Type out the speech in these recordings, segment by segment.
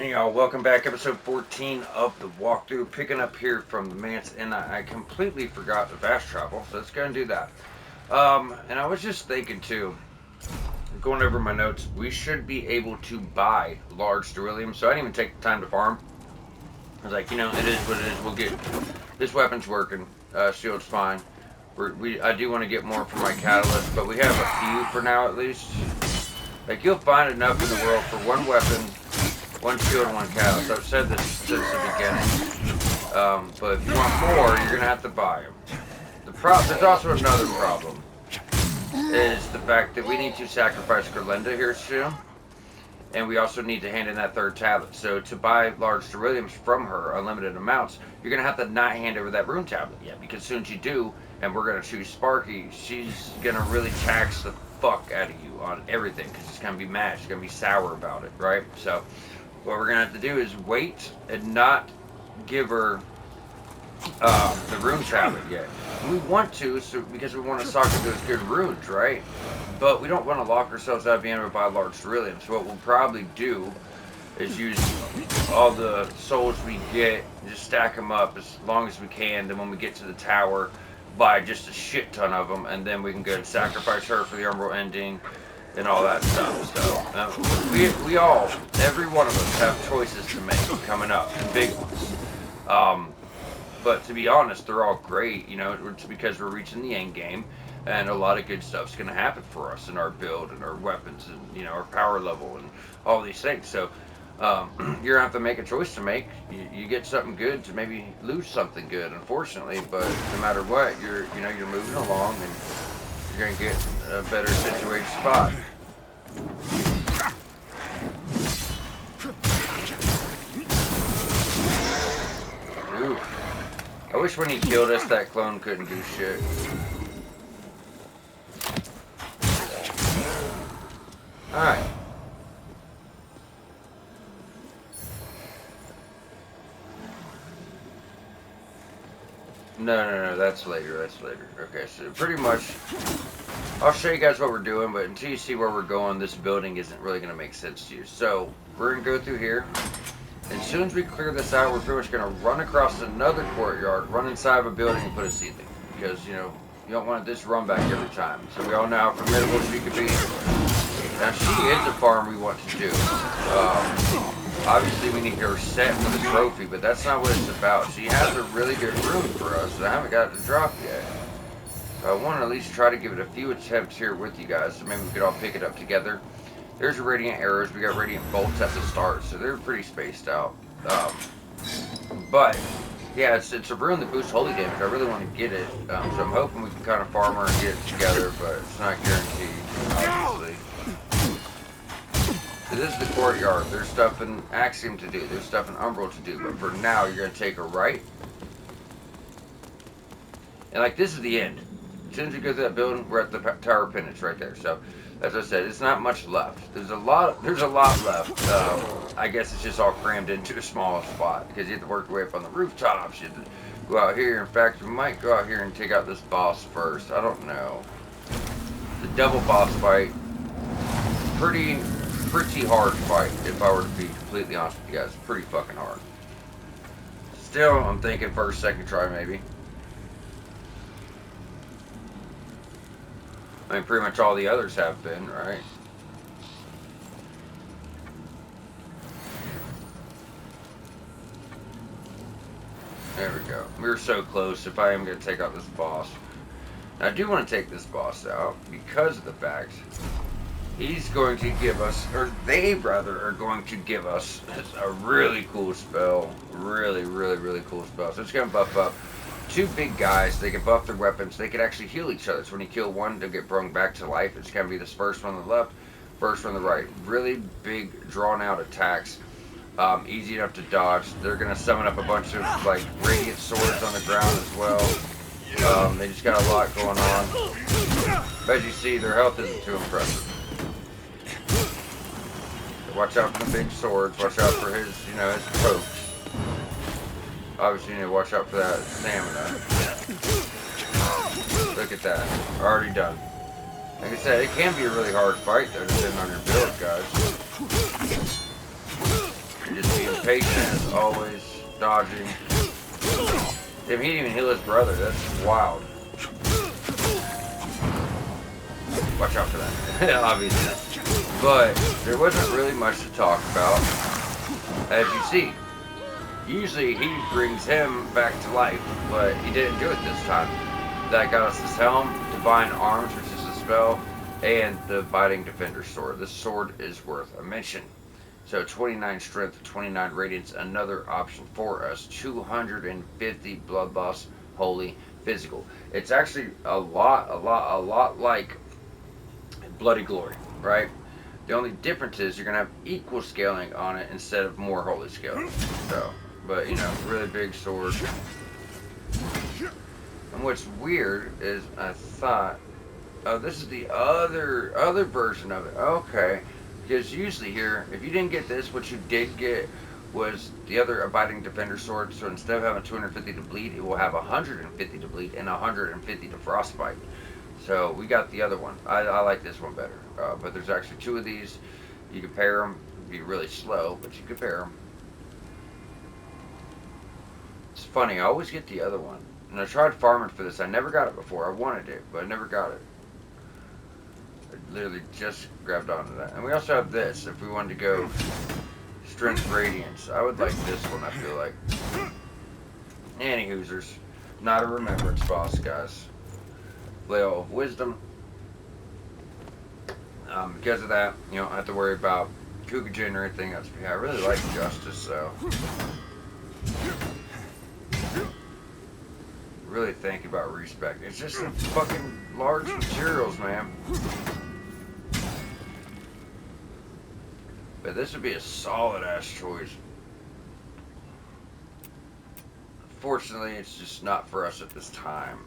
Hey y'all, welcome back. Episode 14 of the walkthrough. Picking up here from the manse, and I completely forgot the fast travel, so let's go and do that. And I was just thinking too, going over my notes, we should be able to buy large beryllium, so I didn't even take the time to farm. I was like, it is what it is. We'll get this weapon's working. Shield's fine. I do want to get more for my catalyst, but we have a few for now at least. Like you'll find enough in the world for one weapon, one shield, and one catalyst. I've said this since the beginning. But if you want more, you're gonna have to buy them. There's also another problem, is the fact that we need to sacrifice Gerlinda here soon, and we also need to hand in that third tablet. So to buy large berylliums from her, unlimited amounts, you're gonna have to not hand over that rune tablet yet, because as soon as you do, and we're gonna choose Sparky, she's gonna really tax the fuck out of you on everything, because it's gonna be mad. She's gonna be sour about it, right? So what we're gonna have to do is wait and not give her the rune tablet yet. We want to, so because we want to stock up those good runes, right? But we don't want to lock ourselves out of being able to buy large beryllium. So what we'll probably do is use all the souls we get, just stack them up as long as we can. Then when we get to the tower, buy just a shit ton of them, and then we can go and sacrifice her for the Umbral ending and all that stuff. So we all, every one of us, have choices to make coming up, and big ones. But to be honest, they're all great. It's because we're reaching the end game, and a lot of good stuff's going to happen for us in our build and our weapons and our power level and all these things. So you're gonna have to make a choice to make. You get something good to maybe lose something good, unfortunately. But no matter what, you're moving along, and you're gonna get a better situated spot. Ooh. I wish when he killed us that clone couldn't do shit. Alright. No, that's later, Okay, so pretty much, I'll show you guys what we're doing, but until you see where we're going, this building isn't really going to make sense to you. So, we're going to go through here. As soon as we clear this out, we're pretty much going to run across another courtyard, run inside of a building, and put a ceiling. Because, you don't want this run back every time. So we all know how formidable she could be. Now, she is a farm we want to do. Obviously, we need her set for the trophy, but that's not what it's about. She has a really good rune for us, and I haven't got it to drop yet. So I want to at least try to give it a few attempts here with you guys, so maybe we could all pick it up together. There's radiant arrows. We got radiant bolts at the start, so they're pretty spaced out. But yeah, it's a rune that boosts holy damage. I really want to get it, so I'm hoping we can kind of farm her and get it together, but it's not guaranteed, obviously. So this is the courtyard. There's stuff in Axiom to do. There's stuff in Umbral to do, but for now, you're gonna take a right, and like this is the end. As soon as you go through that building, we're at the Tower of Penance right there. So, as I said, it's not much left. There's a lot left. I guess it's just all crammed into a small spot because you have to work your way up on the rooftops. You have to go out here. In fact, we might go out here and take out this boss first. I don't know. The double boss fight, pretty hard fight. If I were to be completely honest with you guys, pretty fucking hard. Still, I'm thinking first, second try maybe. I mean, pretty much all the others have been, right? There we go. We were so close. If I am going to take out this boss. Now, I do want to take this boss out because of the fact he's going to give us, or they rather are going to give us a really cool spell. Really cool spell. So it's going to buff up two big guys. They can buff their weapons. They can actually heal each other. So when you kill one, they'll get brought back to life. It's going to be this first one on the left, first one on the right. Really big, drawn out attacks. Easy enough to dodge. They're going to summon up a bunch of like radiant swords on the ground as well. They just got a lot going on. But as you see, their health isn't too impressive. So watch out for the big swords. Watch out for his pokes. Obviously, you need to watch out for that stamina. Look at that. Already done. Like I said, it can be a really hard fight, though, depending on your build, guys. And just being patient as always, dodging. Damn, he didn't even heal his brother. That's wild. Watch out for that, obviously. But there wasn't really much to talk about, as you see. Usually he brings him back to life, but he didn't do it this time. That got us this helm, Divine Arms, which is a spell, and the Biting Defender Sword. This sword is worth a mention. So 29 strength, 29 radiance, another option for us. 250 blood loss, holy, physical. It's actually a lot like Bloody Glory, right? The only difference is you're going to have equal scaling on it instead of more holy scaling. So, but you know, really big sword. And what's weird is I thought, oh, this is the other version of it. Okay. Because usually here, if you didn't get this, what you did get was the other Abiding Defender Sword. So instead of having 250 to bleed, it will have 150 to bleed and 150 to frostbite. So we got the other one. I like this one better. But there's actually two of these. You can pair them. It'd be really slow, but you can pair them. It's funny, I always get the other one. And I tried farming for this. I never got it before. I wanted it, but I never got it. I literally just grabbed onto that. And we also have this, if we wanted to go Strength Radiance. I would like this one, I feel like. Any hoosers. Not a remembrance boss, guys. Flail of Wisdom. Because of that, you don't have to worry about Kukujin or anything else. Yeah, I really like Justice, so. Really think about respect. It's just the fucking large materials, man. But this would be a solid ass choice. Unfortunately, it's just not for us at this time.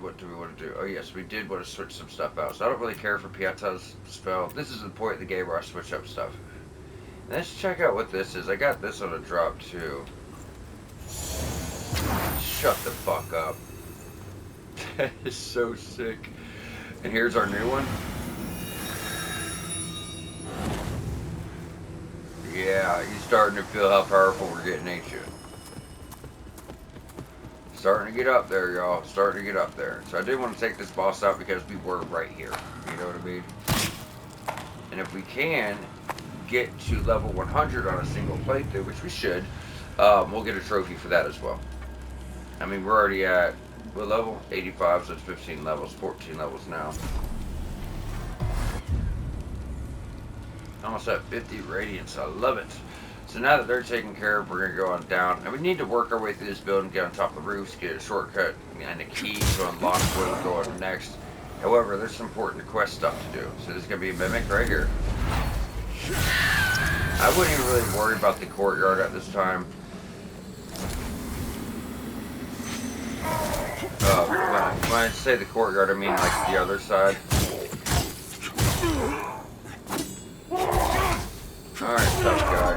What do we want to do? Oh yes, we did want to switch some stuff out. So I don't really care for Pieta's spell. This is the point of the game where I switch up stuff. Let's check out what this is. I got this on a drop too. Shut the fuck up. That is so sick. And here's our new one. Yeah, you're starting to feel how powerful we're getting, ain't you? Starting to get up there, y'all. Starting to get up there. So I did want to take this boss out because we were right here. You know what I mean? And if we can get to level 100 on a single playthrough, which we should, we'll get a trophy for that as well. I mean, we're already at, what level? 85, so it's 15 levels, 14 levels now. Almost at 50 radiance. I love it. So now that they're taken care of, we're going to go on down. And we need to work our way through this building, get on top of the roofs, get a shortcut and a key to unlock where we're going next. However, there's some important quest stuff to do. So there's going to be a mimic right here. I wouldn't even really worry about the courtyard at this time. When I say the courtyard, I mean like the other side. Alright, tough guy.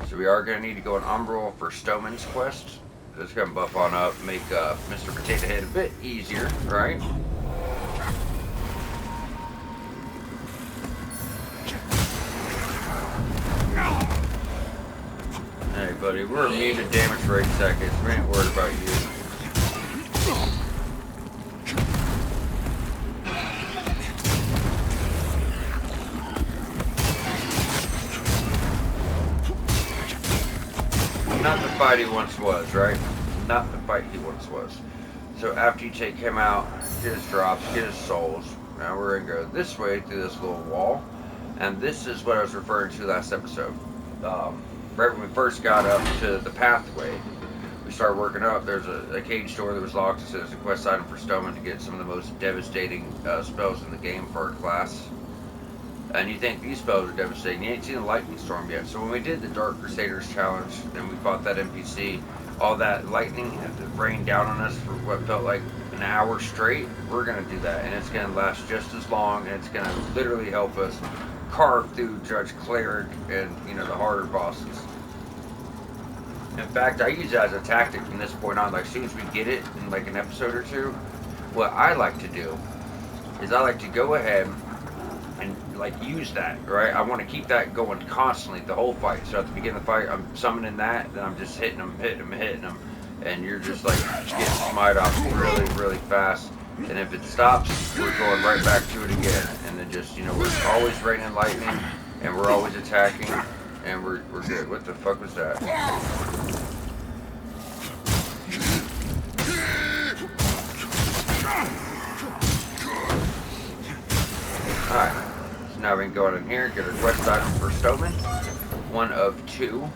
So we are going to need to go on Umbral for Stoneman's quest. That's going to buff on up, make Mr. Potato Head a bit easier, right? Hey buddy, we're immune to damage for 8 seconds. We ain't worried about you. Not the fight he once was, right? Not the fight he once was. So after you take him out, get his drops, get his souls. Now we're going to go this way through this little wall. And this is what I was referring to last episode. Right when we first got up to the pathway, we started working up. There's a cage door that was locked. It says a quest item for Stoneman to get some of the most devastating spells in the game for our class. And you think these spells are devastating. You ain't seen the lightning storm yet. So when we did the Dark Crusaders challenge and we fought that NPC, all that lightning had to rain down on us for what felt like an hour straight. We're going to do that. And it's going to last just as long. And it's going to literally help us carve through Judge Cleric and, you know, the harder bosses. In fact, I use it as a tactic from this point on. Like, as soon as we get it in like an episode or two, what I like to do is I like to go ahead and like use that, right? I want to keep that going constantly the whole fight. So at the beginning of the fight, I'm summoning that, then I'm just hitting them, and you're just like getting smite off really, really fast. And if it stops, we're going right back to it again. And then just, you know, we're always raining lightning, and we're always attacking, and we're good. What the fuck was that? Alright, so now we can go in here and get our quest item for Stoneman. 1 of 2.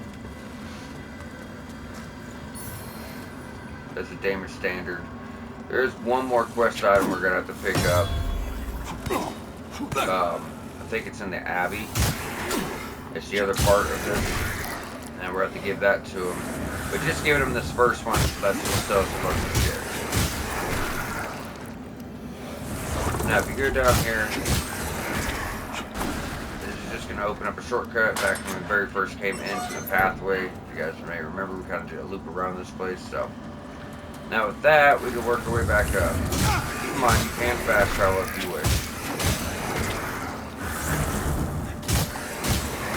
That's a damage standard. There's one more quest item we're gonna have to pick up. I think it's in the Abbey. It's the other part of this. And we're gonna have to give that to him. But just giving him this first one, so that's what sells the most of shit. Now if you go down here, going to open up a shortcut back when we very first came into the pathway. If you guys may remember, we kind of did a loop around this place. So now with that, we can work our way back up. Come on, you can fast travel if you wish.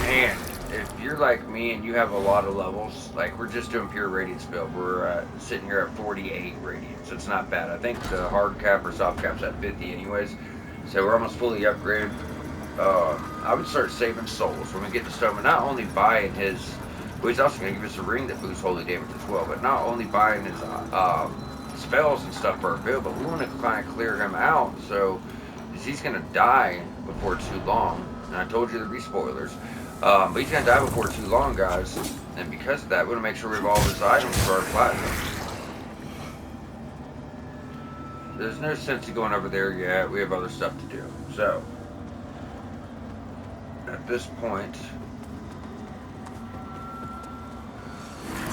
And if you're like me and you have a lot of levels, like we're just doing pure radiance build. We're sitting here at 48 radiance. It's not bad. I think the hard cap or soft cap's at 50 anyways. So we're almost fully upgraded. I would start saving souls when we get to Stoneman. Not only buying his, well, he's also going to give us a ring that boosts holy damage as well. But not only buying his spells and stuff for our build, but we want to kind of clear him out. So he's going to die before too long. And I told you there'd be spoilers. But he's going to die before too long, guys. And because of that, we want to make sure we have all of his items for our platinum. There's no sense in going over there yet. We have other stuff to do. So at this point,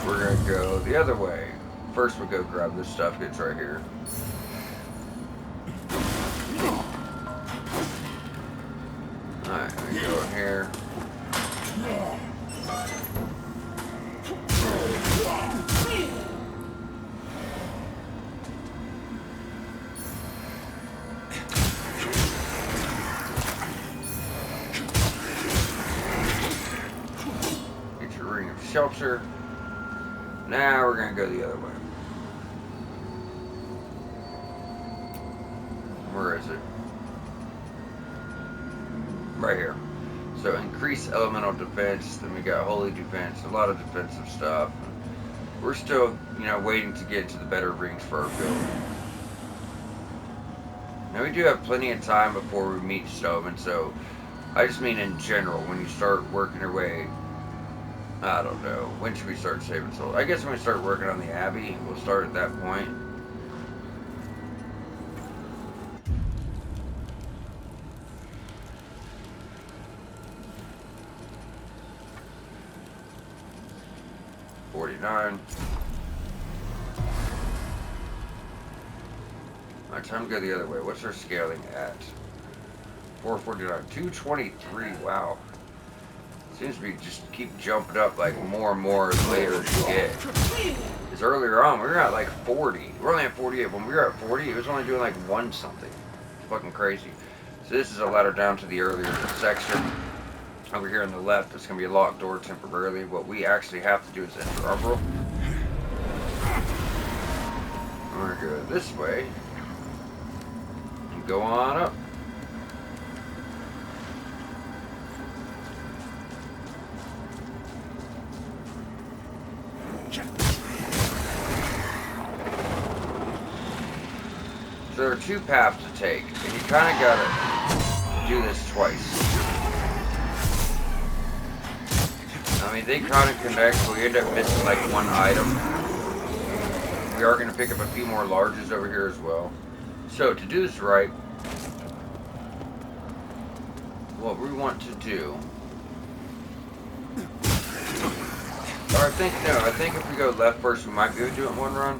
we're going to go the other way. First, we'll go grab this stuff. It's right here. Alright, we go in here. Shelter. Now we're going to go the other way. Where is it? Right here. So increase elemental defense. Then we got holy defense. A lot of defensive stuff. We're still, you know, waiting to get to the better rings for our build. Now we do have plenty of time before we meet Stoneman. So I just mean in general, when you start working your way, I don't know. When should we start saving souls? I guess when we start working on the Abbey, we'll start at that point. $49. Alright, time to go the other way. What's our scaling at? 449. 223. Wow. Seems to be just keep jumping up like more and more layers you get. Because earlier on, we were at like 40. We're only at 48. When we were at 40, it was only doing like 1 something. It's fucking crazy. So this is a ladder down to the earlier section. Over here on the left, it's going to be a locked door temporarily. What we actually have to do is enter Umbral. We're going to go this way. And go on up. So there are 2 paths to take, and you kind of gotta do this twice. I mean, they kind of connect, but we end up missing like 1 item. We are going to pick up a few more larges over here as well. So to do this right, what we want to do, or I think if we go left first, we might be able to do it in 1 run.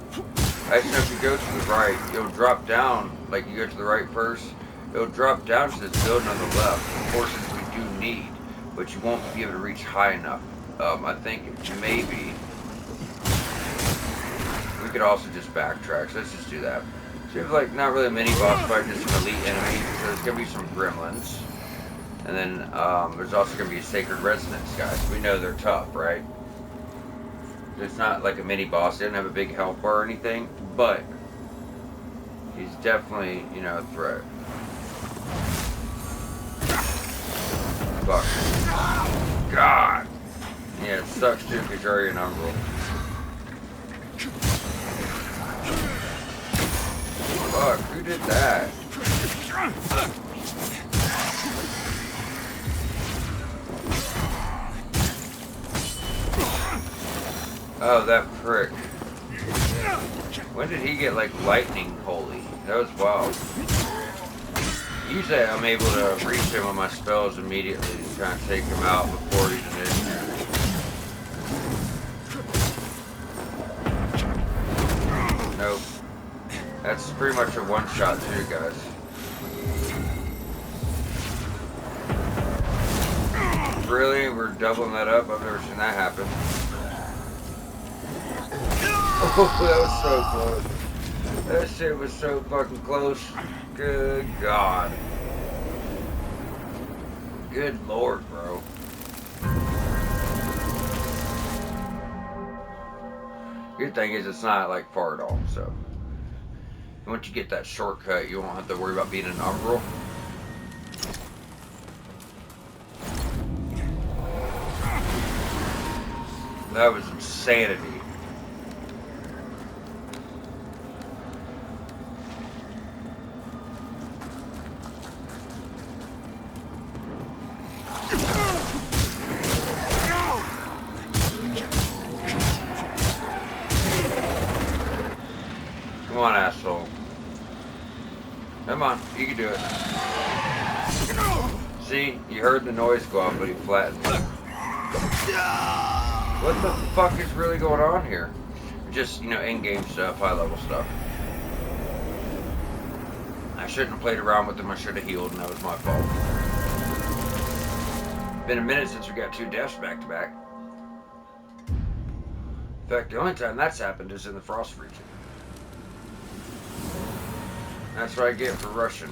Actually, if you go to the right, it'll drop down, like you go to the right first, it'll drop down to this building on the left, the portions we do need, but you won't be able to reach high enough. I think maybe we could also just backtrack, so let's just do that. So we have like, not really a mini boss fight, just an elite enemy, so there's going to be some gremlins. And then there's also going to be a sacred resonance, guys. We know they're tough, right? It's not like a mini boss. He doesn't have a big health bar or anything, but he's definitely, you know, a threat. Fuck. God. Yeah, it sucks too because you're already an umbral. Fuck, who did that? Oh, that prick. When did he get like lightning holy? That was wild. Usually I'm able to reach him with my spells immediately and kind of take him out before he's an issue. Nope. That's pretty much a one-shot too, guys. Really? We're doubling that up? I've never seen that happen. Oh, that was so close. That shit was so fucking close. Good God. Good Lord, bro. Good thing is it's not like far at all, so. Once you get that shortcut, you won't have to worry about being an umbral. That was insanity. Come on, asshole. Come on, you can do it. See, you heard the noise go off, but he flattened it. What the fuck is really going on here? Just, you know, in-game stuff, high-level stuff. I shouldn't have played around with him. I should have healed, and that was my fault. Been a minute since we got 2 deaths back-to-back. In fact, the only time that's happened is in the Frost region. That's what I get for rushing.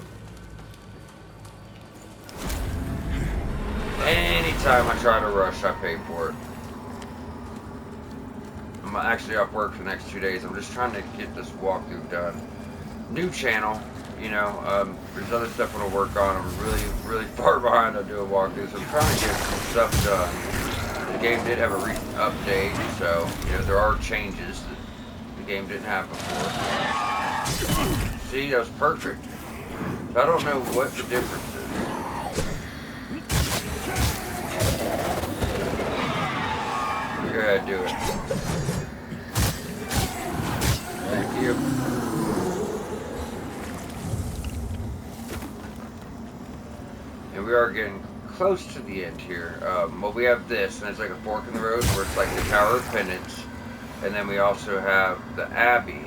Anytime I try to rush, I pay for it. I'm actually off work for the next 2 days. I'm just trying to get this walkthrough done. New channel, you know, there's other stuff I want to work on. I'm really far behind on doing walkthroughs, so I'm trying to get some stuff done. The game did have a recent update, so, you know, there are changes that the game didn't have before. See, that was perfect. I don't know what the difference is. Go ahead, do it. Thank you. And we are getting close to the end here. Well, we have this, and it's like a fork in the road where it's like the Tower of Penance. And then we also have the Abbey.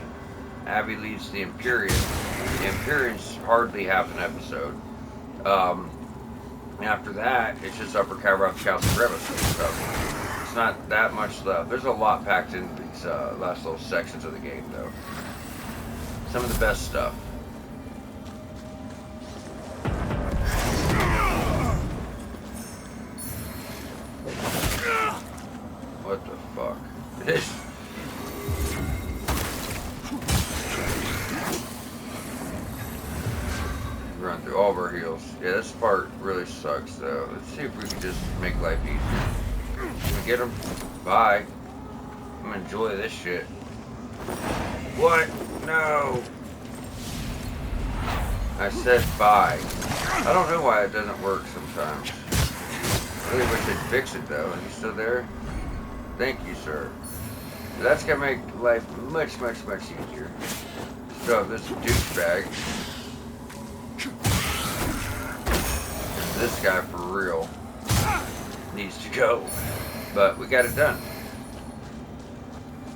Abbey leads the Empyrean. The Empyrean's hardly half an episode. And after that, it's just Upper Calroth, Council Revis stuff. It's not that much left. There's a lot packed in these last little sections of the game, though. Some of the best stuff. What the fuck? Run through all of our heals. Yeah, this part really sucks, though. Let's see if we can just make life easier. Can we get him? Bye. I'm gonna enjoy this shit. What? No. I said bye. I don't know why it doesn't work sometimes. I really wish they'd fix it, though. Are you still there? Thank you, sir. That's gonna make life much easier. So this douchebag. This guy for real needs to go. But we got it done.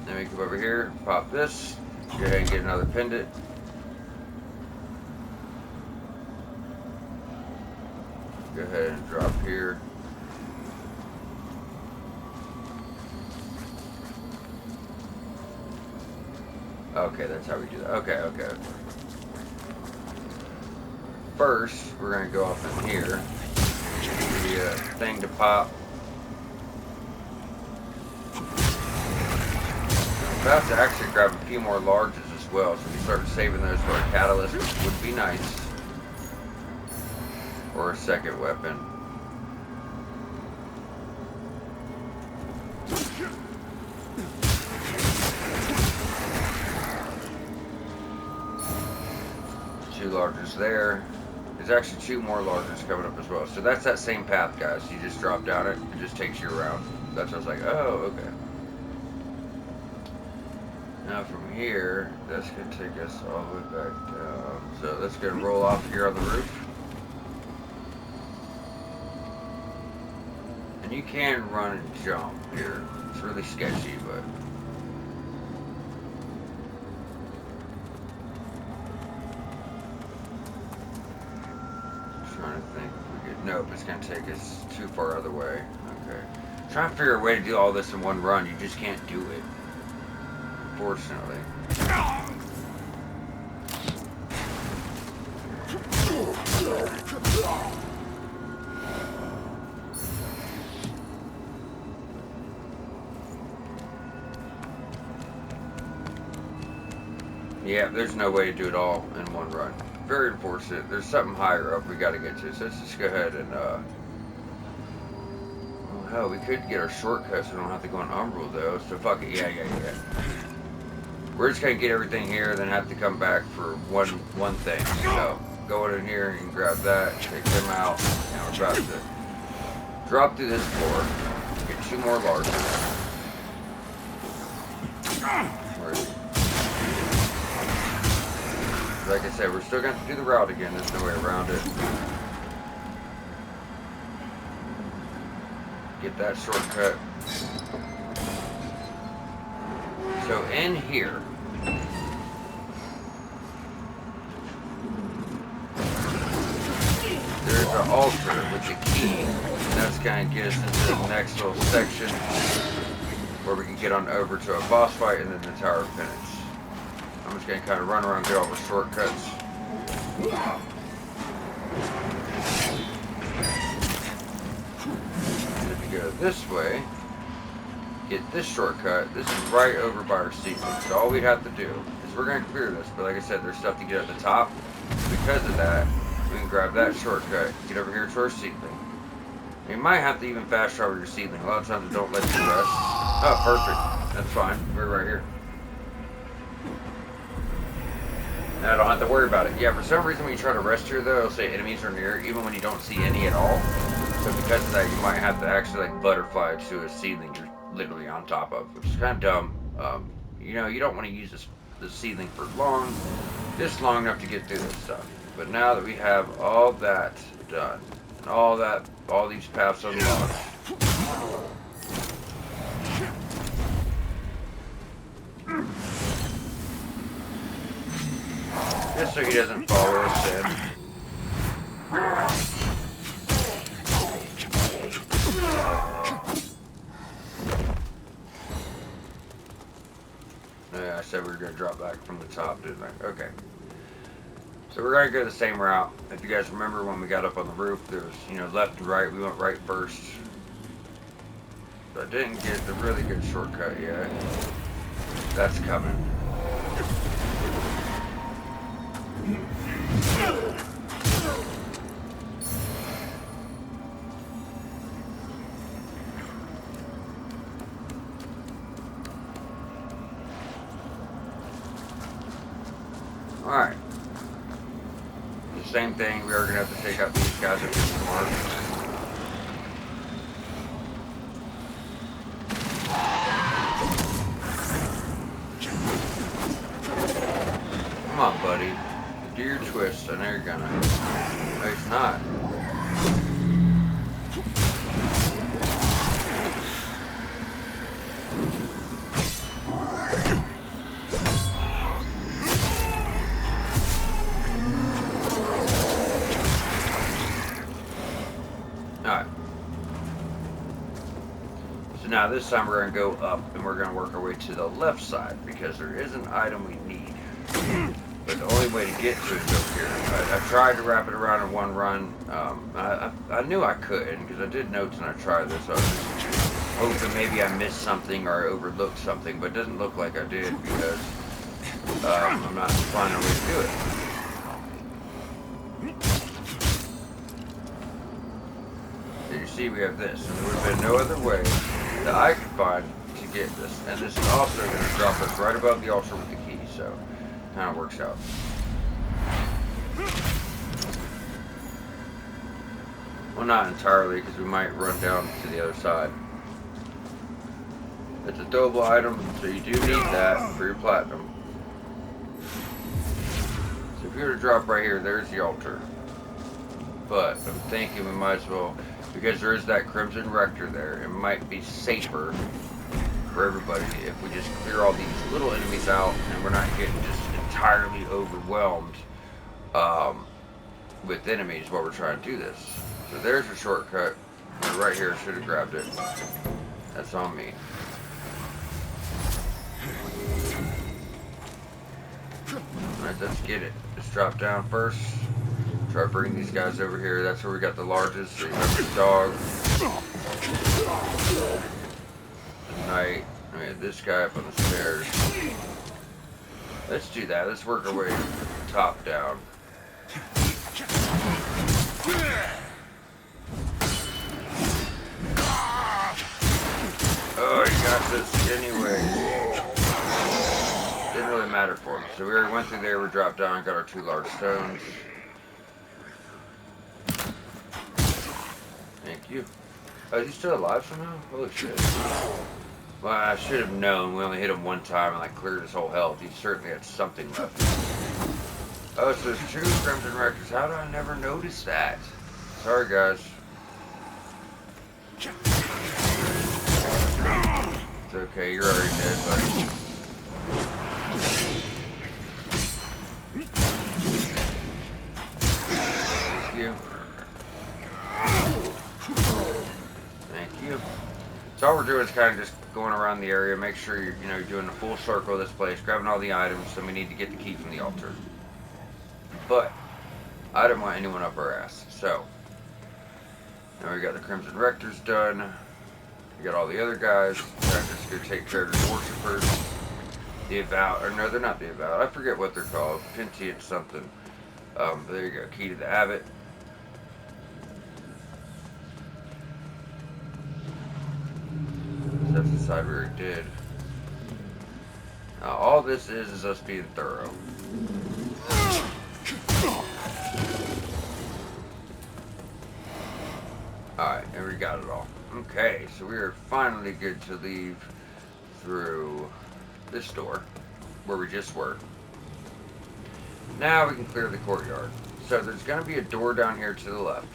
Then we come over here, pop this, go ahead and get another pendant. Go ahead and drop here. Okay, that's how we do that. Okay. First, we're going to go off in here. The thing to pop. I'm about to actually grab a few more larges as well, so we start saving those for a catalyst, which would be nice. Or a second weapon. Two larges there. There's actually two more larges coming up as well. So that's that same path, guys. You just drop down it, it just takes you around. That's what I was like, oh, okay. Now from here, that's going to take us all the way back down. So let's go and roll off here on the roof. And you can run and jump here. It's really sketchy, but... trying to think if we could... Nope, it's going to take us too far other way. Okay. Trying to figure a way to do all this in one run. You just can't do it. Unfortunately. Yeah, there's no way to do it all in one run. Very unfortunate. There's something higher up we got to get to. So let's just go ahead and, well, hell, we could get our shortcut so we don't have to go on Umbral, though. So fuck it. Yeah. We're just going to get everything here, then have to come back for one thing. So, go in here and grab that, take them out. Now we're about to drop through this floor, get two more larges. Where is it? Like I said, we're still going to have to do the route again. There's no way around it. Get that shortcut. So in here, there's an altar with the key. And that's going to get us into the next little section where we can get on over to a boss fight and then the Tower of Penance. I'm just going to kind of run around and get all the shortcuts. And if you go this way, get this shortcut. This is right over by our seedling. So all we have to do is we're going to clear this. But like I said, there's stuff to get at the top. Because of that, we can grab that shortcut, get over here to our seedling. You might have to even fast travel your seedling. A lot of times they don't let you rest. Oh, perfect. That's fine. We're right here. Now I don't have to worry about it. Yeah, for some reason when you try to rest here, though, it'll say enemies are near, even when you don't see any at all. So because of that, you might have to actually like butterfly to a seedling you're literally on top of, which is kind of dumb. You know, you don't want to use the seedling for long, just long enough to get through this stuff. But now that we have all that done, and all these paths unlocked, just so he doesn't follow us in. Yeah, I said we were going to drop back from the top, didn't I? Okay. So we're going to go the same route. If you guys remember when we got up on the roof, there was, you know, left and right. We went right first. But I didn't get the really good shortcut yet. That's coming. Alright. The same thing, we are going to have to take out these guys up here tomorrow. Come on, buddy. Do your twist. I know you're gonna. No, he's not. Alright. So now this time we're going to go up and we're going to work our way to the left side because there is an item we need. But the only way to get to it is over here. I tried to wrap it around in one run. I knew I couldn't because I did notes and I tried this. So I was just hoping maybe I missed something or I overlooked something, but it doesn't look like I did because I'm not finding a way to do it. So you see we have this, and there would have been no other way that I could find to get this. And this is also going to drop us right above the altar with the key, so kind of works out. Well, not entirely, because we might run down to the other side. It's a throwable item, so you do need that for your platinum. So if you were to drop right here, there's the altar. But I'm thinking we might as well, because there is that crimson rector there, it might be safer for everybody if we just clear all these little enemies out and we're not getting just entirely overwhelmed with enemies while we're trying to do this. So there's a shortcut. Right here, should have grabbed it. That's on me. Alright, let's get it. Let's drop down first. Try to bring these guys over here. That's where we got the largest. So you have the dog. Knight. I mean, this guy up on the stairs. Let's do that. Let's work our way top down. Oh, he got this anyway. Didn't really matter for him. So we already went through there. We dropped down. Got our 2 large stones. Thank you. Oh, is he still alive somehow? Holy shit. Well, I should have known. We only hit him one time and I cleared his whole health. He certainly had something left. Oh, so there's 2 crimson rectors. How did I never notice that? Sorry, guys. It's okay. You're already dead, buddy. Thank you. Thank you. So all we're doing is kind of just going around the area, make sure you're doing a full circle of this place, grabbing all the items, so we need to get the key from the altar. But I didn't want anyone up our ass, so now we got the Crimson Rectors done. We got all the other guys. I'm just gonna take care of the worshippers. The Avowed, or no, they're not the Avowed. I forget what they're called. Pentient something. But there you go. Key to the Abbot. That's the side we already did. Now all this is us being thorough. Alright, and we got it all. Okay, so we are finally good to leave through this door, where we just were. Now we can clear the courtyard. So there's going to be a door down here to the left.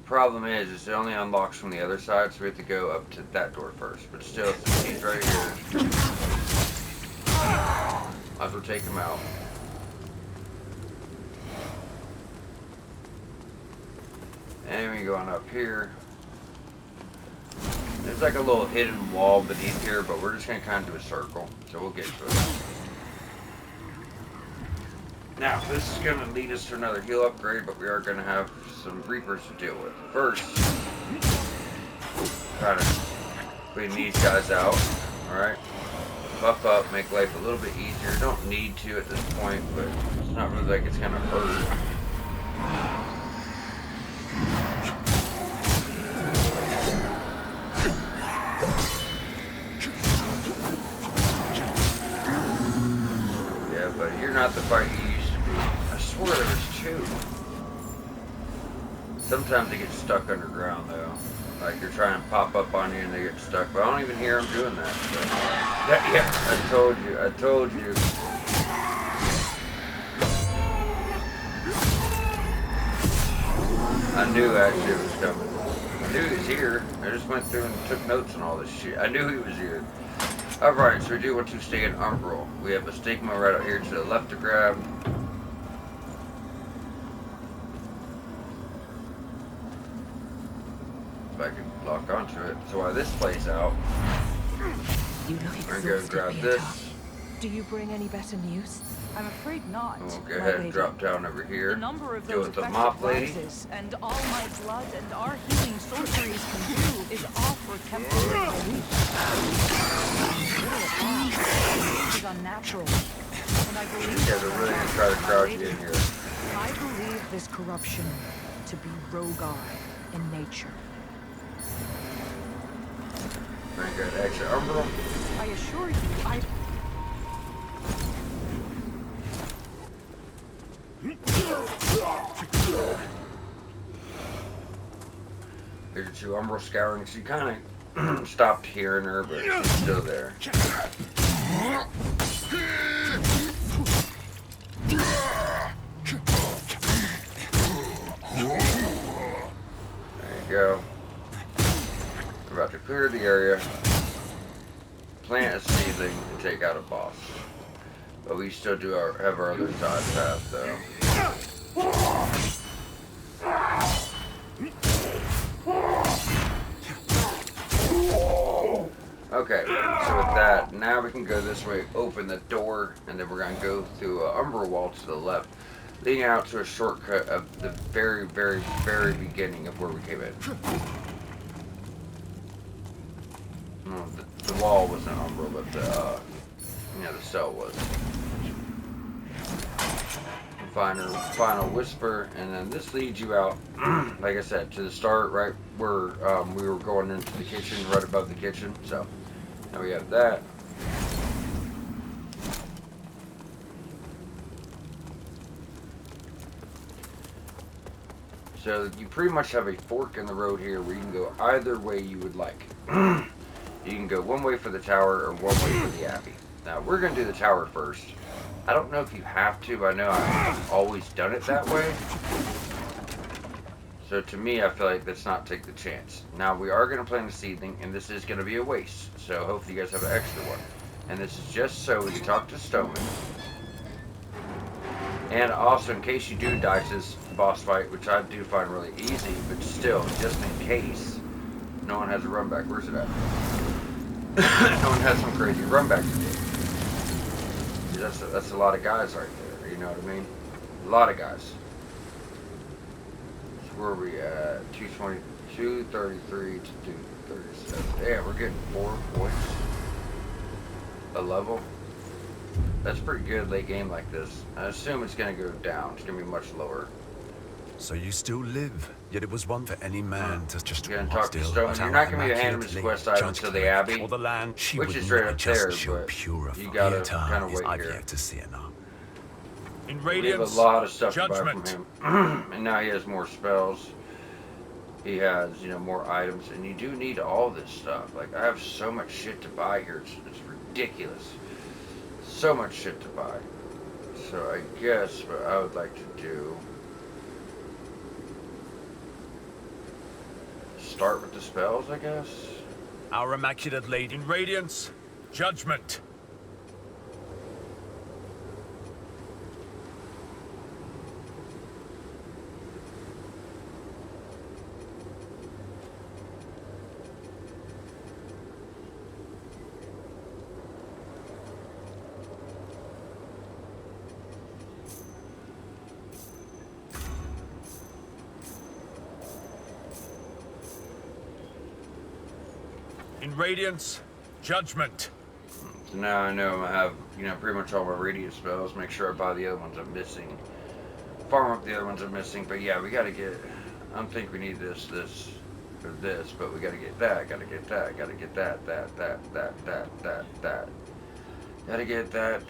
Problem is it only unlocks from the other side, so we have to go up to that door first. But still, he's right here. Might as well take him out. And we go on up here. There's like a little hidden wall beneath here, but we're just going to kind of do a circle. So we'll get to it. Now, this is going to lead us to another heal upgrade, but we are going to have some Reapers to deal with. First, kind of clean these guys out. Alright? Buff up, make life a little bit easier. Don't need to at this point, but it's not really like it's going to hurt. But you're not the fight you used to be. I swear there was 2. Sometimes they get stuck underground though. Like you're trying to pop up on you and they get stuck. But I don't even hear them doing that. So. Yeah, I told you. I knew actually it was coming. I knew he was here. I just went through and took notes on all this shit. I knew he was here. Alright, so we do want to stay in Umbral. We have a stigma right out here to the left to grab. If I can lock onto it. So while this plays out, we're going to go and grab this. Do you bring any better news? I'm afraid not. We'll go ahead and drop down over here. The number of Deal those with the affected mop lady. rises, and all my blood and our healing sorceries can do is offer temporary relief. This is unnatural, and I believe You guys are really gonna try to crouch in here. I believe this corruption to be Rogar in nature. Very good. Exit Umbral. I assure you, There's two Umbral scouring. So you kind of stopped hearing her, but she's still there. There you go. We're about to clear the area, plant a seedling, and take out a boss. But we still do have our other side path, though. Okay, so with that, now we can go this way, open the door, and then we're going to go through an Umbral wall to the left, leading out to a shortcut of the very, very, very beginning of where we came in. No, the wall wasn't Umbral, but the cell was. Final whisper, and then this leads you out, like I said, to the start, right where we were going into the kitchen, right above the kitchen. So now we have that. So you pretty much have a fork in the road here where you can go either way you would like. You can go one way for the tower or one way for the abbey. Now we're going to do the tower first. I don't know if you have to, but I know I've always done it that way. So to me, I feel like let's not take the chance. Now we are going to plant a seedling, and this is going to be a waste. So hopefully you guys have an extra one. And this is just so we can talk to Stoneman. And also, in case you do die to this boss fight, which I do find really easy, but still, just in case, no one has a run back. Where's it at? No one has some crazy run back to do. That's a lot of guys right there, you know what I mean? A lot of guys. So where are we at? 220, 233 to 237. Yeah, we're getting 4 points a level. That's pretty good late game like this. I assume it's going to go down. It's going to be much lower. So you still live, yet it was one for any man to just talk to Stoneman. You're not going to be handed this quest item until the Abbey, or the land, which is right up there, but you got to kind of wait I've here. yet to see enough. In We have Radiance, a lot of stuff judgment. to buy from him. And now he has more spells. He has, more items. And you do need all this stuff. Like, I have so much shit to buy here. It's ridiculous. So much shit to buy. So I guess what I would like to do... start with the spells, I guess? Our Immaculate Lady. In Radiance, judgment. In Radiance, judgment. So now I know I have, pretty much all my radiant spells. Make sure I buy the other ones I'm missing. Farm up the other ones I'm missing. But yeah, we gotta get, I don't think we need this, or this, but we gotta get that, gotta get that, gotta get that. Gotta get that.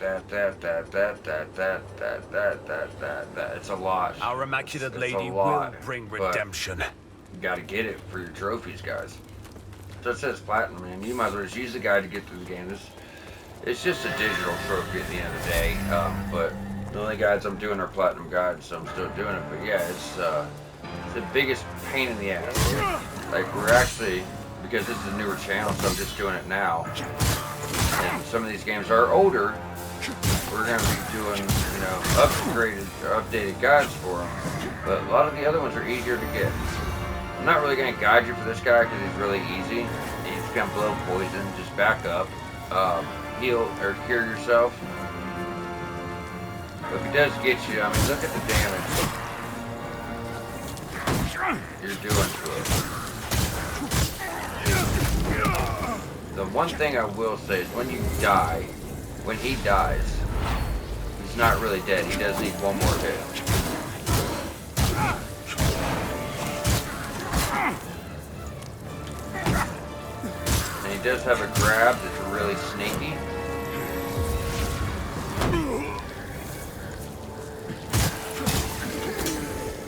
It's a lot. Our Immaculate It's Lady a will lot, bring but redemption. You gotta get it for your trophies, guys. So it says platinum, man. You might as well just use the guide to get through the game. It's just a digital trophy at the end of the day. But the only guides I'm doing are platinum guides, so I'm still doing it. But yeah, it's the biggest pain in the ass. Like, we're actually, because this is a newer channel, so I'm just doing it now. And some of these games are older. We're going to be doing, upgraded or updated guides for them. But a lot of the other ones are easier to get. I'm not really going to guide you for this guy because he's really easy. He's going to blow poison. Just back up. heal or cure yourself. But if he does get you, I mean, look at the damage you're doing to him. The one thing I will say is when you die, when he dies, he's not really dead. He does need one more hit. And he does have a grab that's really sneaky.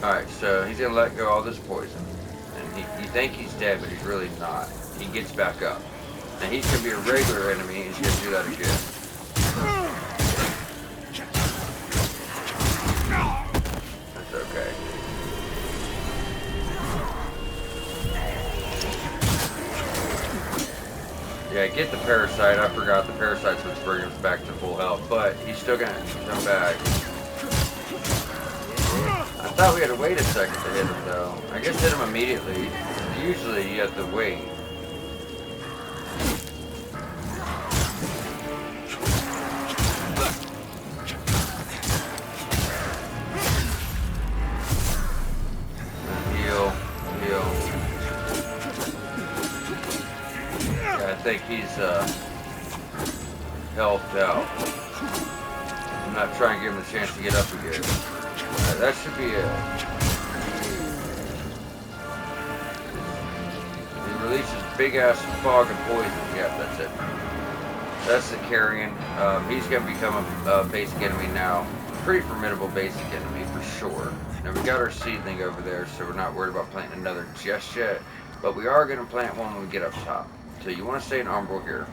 Alright, so he's gonna let go all this poison. And you think he's dead, but he's really not. He gets back up. And he's gonna be a regular enemy, and he's gonna do that again. That's okay. Yeah, get the parasite. I forgot the parasite's what's bringing us back to full health, but he's still gonna come back. I thought we had to wait a second to hit him, though. I guess hit him immediately. Usually you have to wait. Heal. Yeah, I think he's helped out. I'm not trying to give him a chance to get up again. That should be it. He releases big ass fog of poison. Yeah, that's it. That's the carrion. He's gonna become a basic enemy now. Pretty formidable basic enemy for sure. Now we got our seedling over there, so we're not worried about planting another just yet. But we are gonna plant one when we get up top. So you want to stay in Umbral here.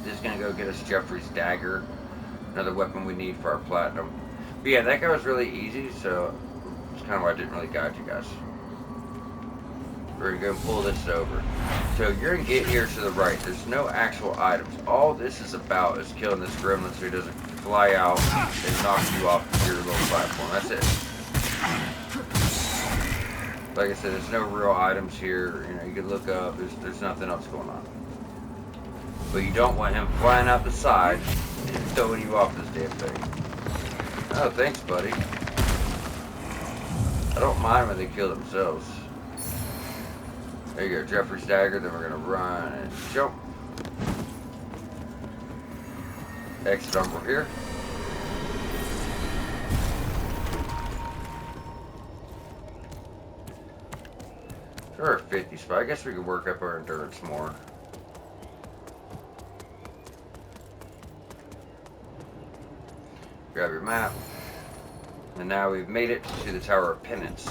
This is gonna go get us Jeffrey's dagger, another weapon we need for our platinum. But yeah, that guy was really easy, so that's kind of why I didn't really guide you guys. We're going to go pull this over. So you're going to get here to the right. There's no actual items. All this is about is killing this gremlin so he doesn't fly out and knock you off your little platform. That's it. Like I said, there's no real items here. You know, you can look up. There's nothing else going on. But you don't want him flying out the side and throwing you off this damn thing. Oh, thanks, buddy. I don't mind when they kill themselves. There you go, Jeffrey's dagger. Then we're gonna run and jump. Exit over here. We're at 50 spot. I guess we could work up our endurance more. Grab your map. And now we've made it to the Tower of Penance.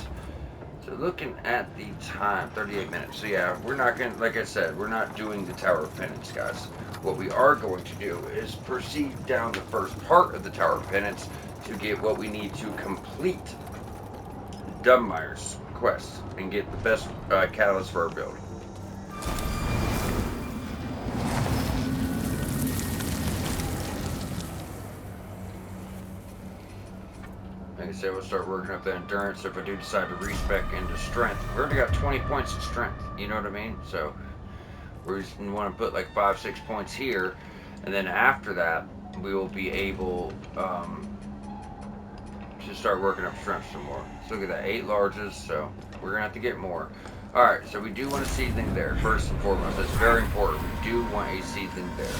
So looking at the time, 38 minutes. So yeah, we're not going to, like I said, we're not doing the Tower of Penance, guys. What we are going to do is proceed down the first part of the Tower of Penance to get what we need to complete Dunmire's quest and get the best catalyst for our build. Like I said, we'll start working up that endurance if I do decide to respec into strength. We've already got 20 points of strength, you know what I mean? So we just want to put like 5-6 points here, and then after that we will be able to start working up strength some more. So look at that, 8 larges, so we're gonna have to get more. Alright, so we do want a seedling there, first and foremost. That's very important. We do want a seedling there.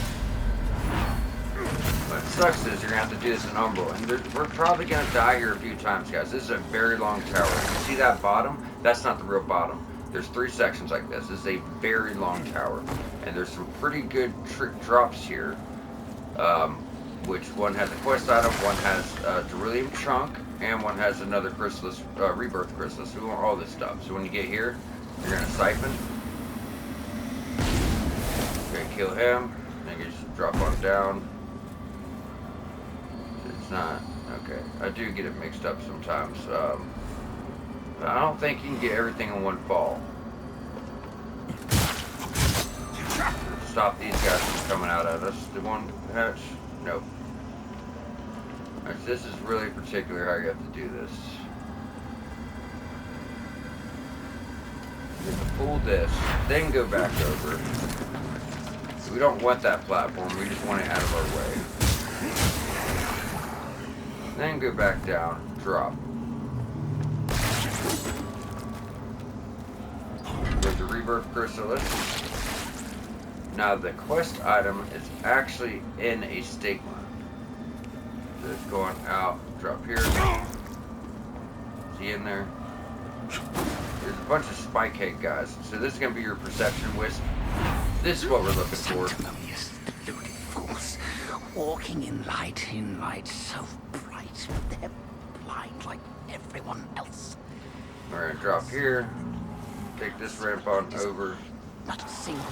What sucks is you're going to have to do this in Umbral, and we're probably going to die here a few times, guys. This is a very long tower. You see that bottom? That's not the real bottom. There's 3 sections like this. This is a very long tower, and there's some pretty good trick drops here, which one has a quest item, one has a beryllium chunk, and one has another chrysalis, rebirth chrysalis. We want all this stuff. So when you get here, you're going to siphon. You're going to kill him, and you just drop on down. It's not okay. I do get it mixed up sometimes. But I don't think you can get everything in one fall. Stop these guys from coming out at us. The one hatch? Nope. Right, this is really particular how you have to do this. You have to pull this, then go back over. We don't want that platform, we just want it out of our way. Then go back down, drop. With the rebirth chrysalis. Now the quest item is actually in a stake line. So it's going out, drop here. See in there? There's a bunch of spike head guys. So this is going to be your perception wisp. This is what we're looking for. Sanctimonious, deluded fools, walking in light so bright, but they're blind like everyone else. We're going to drop here. Take this ramp on over. Not a single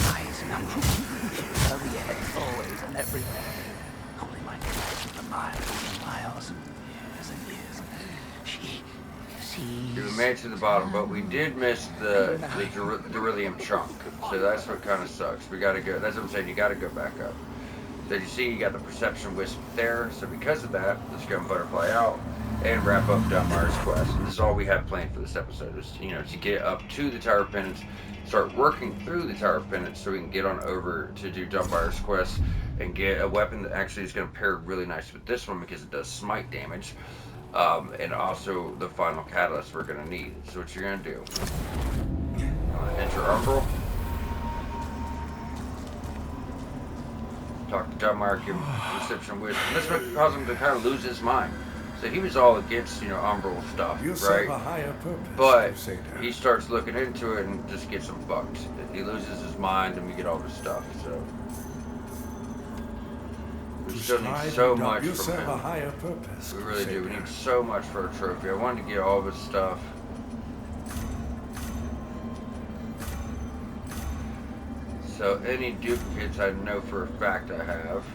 eyes and umbral. Over your head, always and everywhere. Only my connection for miles and miles and years. She We made to the bottom, but we did miss the beryllium chunk. So that's what kind of sucks. We gotta go. That's what I'm saying. You gotta go back up. So you see, you got the perception wisp there. So because of that, let's go and butterfly out and wrap up Dunmire's quest. And this is all we have planned for this episode. Is to get up to the Tower of Penance, start working through the Tower of Penance, so we can get on over to do Dunmire's quest and get a weapon that actually is going to pair really nice with this one because it does smite damage. And also the final catalyst we're going to need. So what you're going to do, enter Umbral, talk to Dunmire, give him perception wisdom. This would cause him to kind of lose his mind. So he was all against, Umbral stuff, right? A higher purpose, but Crusader. he starts looking into it and just gets him fucked. He loses his mind and we get all this stuff, so. We still need so much You from serve him. a higher purpose, We really do. We Crusader. need so much for a trophy. I wanted to get all of his stuff. So any duplicates I know for a fact I have.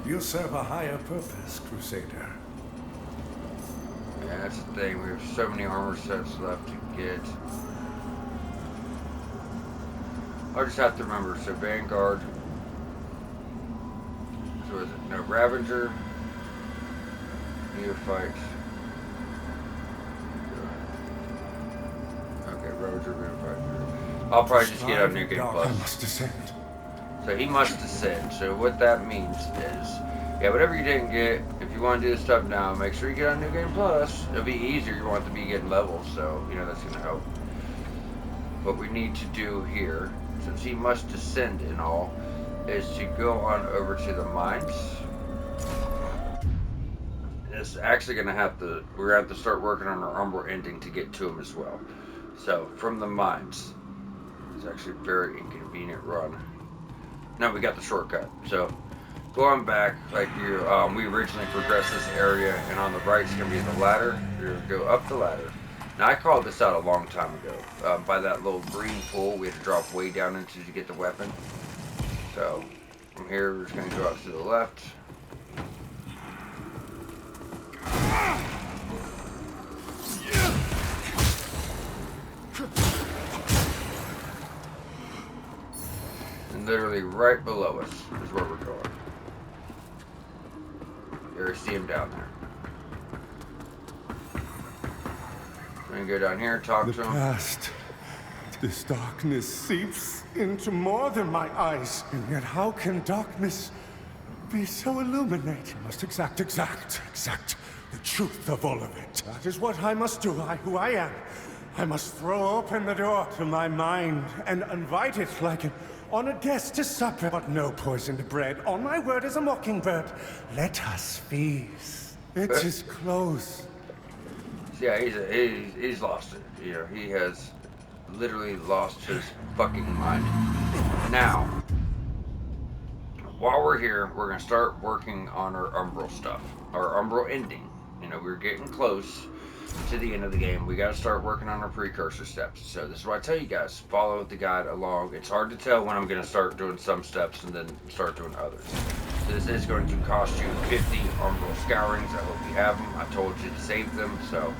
You serve a higher purpose, Crusader. Yeah, that's the thing. We have so many armor sets left to get. I'll just have to remember. So Vanguard. So is it? No, Ravager. Neophyte. Okay, Ravager, Neophyte. I'll probably just get on New Game I Plus. must descend. So he must descend. So what that means is, yeah, whatever you didn't get, if you want to do this stuff now, make sure you get on New Game Plus. It'll be easier. You want to be getting levels, so that's going to help. What we need to do here, since he must descend and all, is to go on over to the mines. It's actually going to have to, we're going to have to start working on our Umbral ending to get to him as well. So from the mines, it's actually a very inconvenient run. No, we got the shortcut. So go on back, like we originally progressed this area, and on the right is going to be the ladder. You're going to go up the ladder. Now I called this out a long time ago. By that little green pool, we had to drop way down into to get the weapon. So from here, we're just going to go out to the left. And literally right below us is where we're going. You see him down there. We're gonna go down here, talk The to him. past. This darkness seeps into more than my eyes. And yet how can darkness be so illuminating? I must exact the truth of all of it. That is what I must do, who I am. I must throw open the door to my mind and invite it like an honored guest to supper. But no poisoned bread. On my word as a mockingbird. Let us feast. It is close. Yeah, he's lost it. He has literally lost his fucking mind. Now, while we're here, we're gonna start working on our Umbral stuff, our Umbral ending. We're getting close to the end of the game. We gotta start working on our precursor steps. So this is what I tell you guys: follow the guide along. It's hard to tell when I'm gonna start doing some steps and then start doing others. So this is going to cost you 50 Umbral scourings. I hope you have them. I told you to save them, so.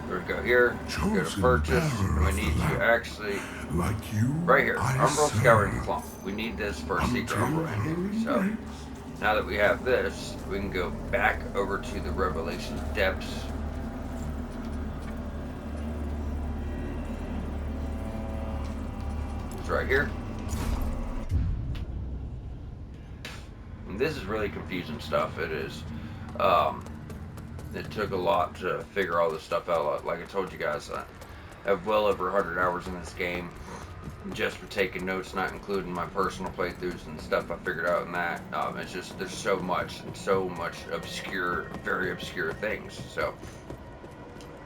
We're gonna go here, go to purchase, and we need to actually, Like you, right here, I Umbral serve. Scouring Clump. We need this for a secret Umbral ending. So, Now that we have this, we can go back over to the Revelation Depths. It's right here. And this is really confusing stuff. It is. It took a lot to figure all this stuff out. Like I told you guys, I have well over 100 hours in this game just for taking notes, not including my personal playthroughs and stuff I figured out in that. It's just, there's so much and so much obscure, very obscure things. So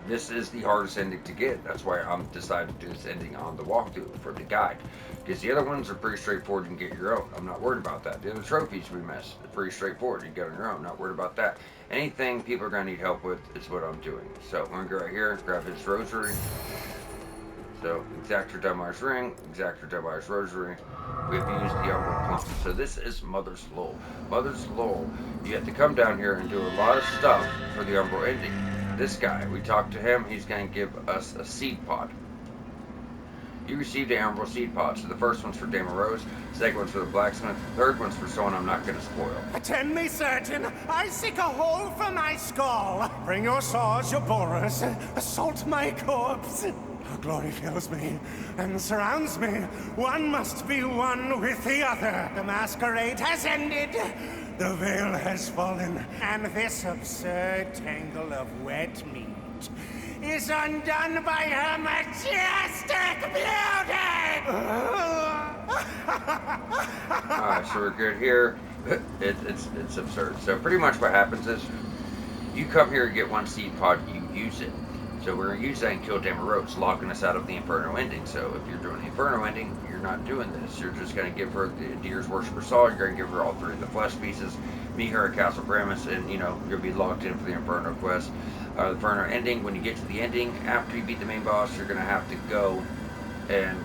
this is the hardest ending to get. That's why I'm decided to do this ending on the walkthrough for the guide. Because the other ones are pretty straightforward. You can get your own. I'm not worried about that. The other trophies we missed are pretty straightforward. You can get on your own. Not worried about that. Anything people are going to need help with is what I'm doing. So I'm going to go right here, grab his rosary. So exactor dunmire's ring, exactor dunmire's rosary. We've used the umbral plum. So this is Mother's Lull. Mother's Lull, you have to come down here and do a lot of stuff for the umbral ending. This guy, we talked to him, he's going to give us a seed pod. You received an umbral seed pod. So the first one's for Dame Rose, the second one's for the blacksmith, the third one's for someone I'm not going to spoil. Attend me, surgeon. I seek a hole for my skull. Bring your saws, your borers. Assault my corpse. How glory fills me and surrounds me. One must be one with the other. The masquerade has ended. The veil has fallen. And this absurd tangle of wet meat is undone by her majestic beauty! Alright, so we're good here. It's absurd. So pretty much what happens is, you come here and get one seed pod, you use it. So we're going to use that and kill Dame Rose, locking us out of the Inferno ending. So if you're doing the Inferno ending, you're not doing this. You're just going to give her the Deer's Worshipper Saw, you're going to give her all three of the flesh pieces, meet her at Castle Bramus, and you'll be locked in for the Inferno quest. The Inferno ending, when you get to the ending, after you beat the main boss, you're going to have to go and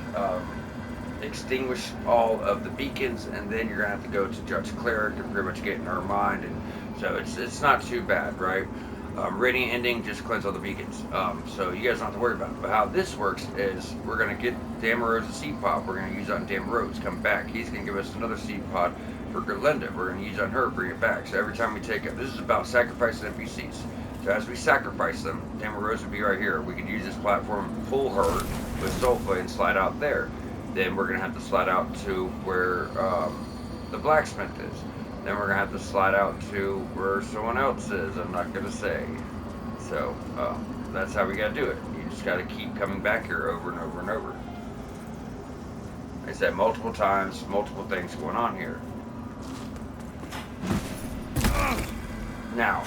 extinguish all of the beacons, and then you're going to have to go to Judge Cleric and pretty much get in her mind. And so it's not too bad, right? Radiant ending, just cleanse all the beacons. So you guys don't have to worry about it. But how this works is, we're going to get Dame Rose's seed pod. We're going to use it on Dame Rose. Come back. He's going to give us another seed pod for Gerlinda. We're going to use it on her, bring it back. So every time we take it, this is about sacrificing NPCs. So as we sacrifice them, Dame Rose would be right here. We could use this platform, pull her with Soulflay and slide out there. Then we're going to have to slide out to where the blacksmith is. Then we're going to have to slide out to where someone else is. I'm not going to say. So that's how we got to do it. You just got to keep coming back here over and over and over. I said multiple times, multiple things going on here. Now,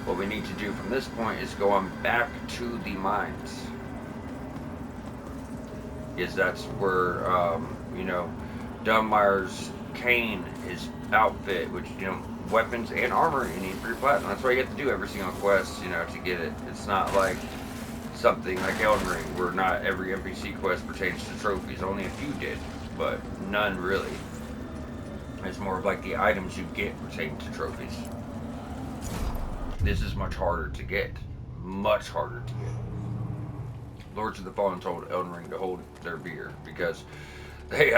what we need to do from this point is go on back to the mines. Because that's where, Dunmire's cane, his outfit, which, weapons and armor you need for your platinum. That's why you have to do every single quest, to get it. It's not like something like Elden Ring, where not every NPC quest pertains to trophies. Only a few did, but none really. It's more of like the items you get pertain to trophies. This is much harder to get. Much harder to get. Lords of the Fallen told Elden Ring to hold their beer because they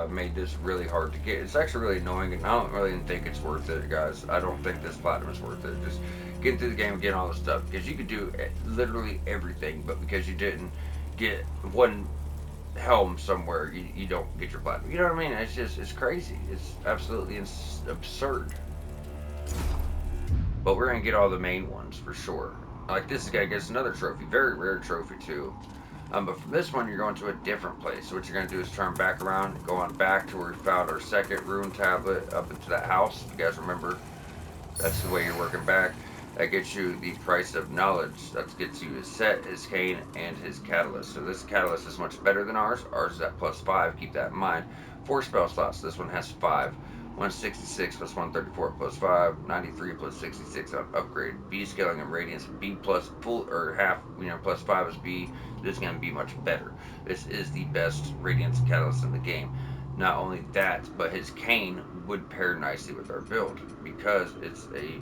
made this really hard to get. It's actually really annoying, and I don't really think it's worth it, guys. I don't think this platinum is worth it. Just getting through the game and getting all this stuff, because you could do literally everything, but because you didn't get one helm somewhere, you don't get your platinum. You know what I mean? It's crazy. It's absolutely absurd. But we're gonna get all the main ones for sure. Like this guy gets another trophy, very rare trophy too. But for this one, you're going to a different place. So what you're going to do is turn back around, go on back to where we found our second rune tablet up into that house. If you guys remember, that's the way you're working back. That gets you the price of knowledge. That gets you his set, his cane, and his catalyst. So this catalyst is much better than ours. Ours is at +5. Keep that in mind. 4 spell slots. This one has 5. 166 plus 134 plus 5, 93 plus 66 on upgrade. B scaling and radiance. B plus full or half, plus 5 is B. This is going to be much better. This is the best radiance catalyst in the game. Not only that, but his cane would pair nicely with our build because it's it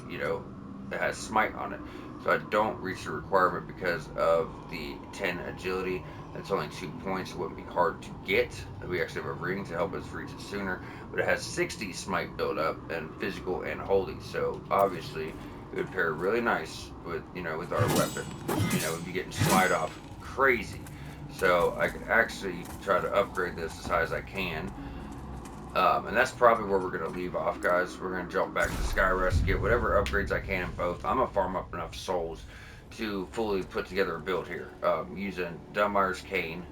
has smite on it. So I don't reach the requirement because of the 10 agility. That's only 2 points. It wouldn't be hard to get. We actually have a ring to help us reach it sooner. But it has 60 smite build up and physical and holy. So obviously it would pair really nice with, you know, with our weapon. You know, we'd be getting smite off crazy. So I could actually try to upgrade this as high as I can. And that's probably where we're going to leave off, guys. We're going to jump back to Skyrest, get whatever upgrades I can in both. I'm going to farm up enough souls to fully put together a build here. Using Dunmire's Cane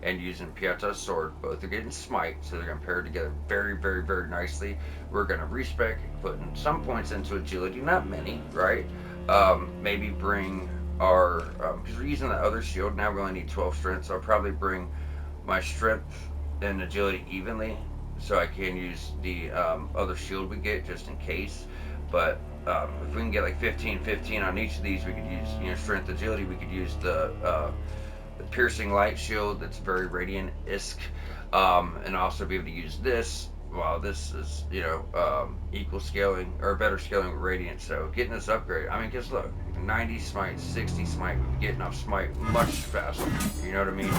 and using Pieta's Sword. Both are getting smite, so they're going to pair together very, very, very nicely. We're going to respec, putting some points into agility, not many, right? Maybe bring our, because we're using the other shield now, we only need 12 strength, so I'll probably bring my strength and agility evenly, so I can use the other shield we get just in case. But if we can get like 15 on each of these, we could use, you know, strength, agility. We could use the piercing light shield that's very radiant-esque, and also be able to use this. Well, this is, you know, equal scaling or better scaling with radiant. So getting this upgrade, I mean, just look, 90 smite, 60 smite, we can get enough smite much faster. You know what I mean?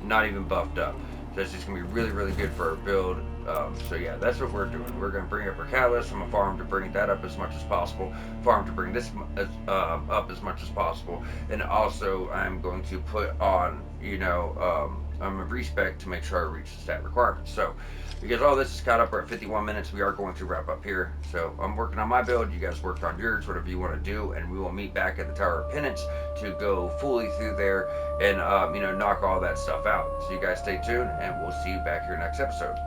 Not even buffed up. So it's just going to be really, really good for our build. So yeah, that's what we're doing. We're going to bring up our catalyst. I'm going to farm to bring that up as much as possible. Farm to bring this up as much as possible. And also, I'm going to put on, you know, I'm a respec to make sure I reach the stat requirements. So, because all this is caught up, we're at 51 minutes. We are going to wrap up here. So I'm working on my build. You guys worked on yours, whatever you want to do, and we will meet back at the Tower of Penance to go fully through there and you know, knock all that stuff out. So you guys stay tuned, and we'll see you back here next episode.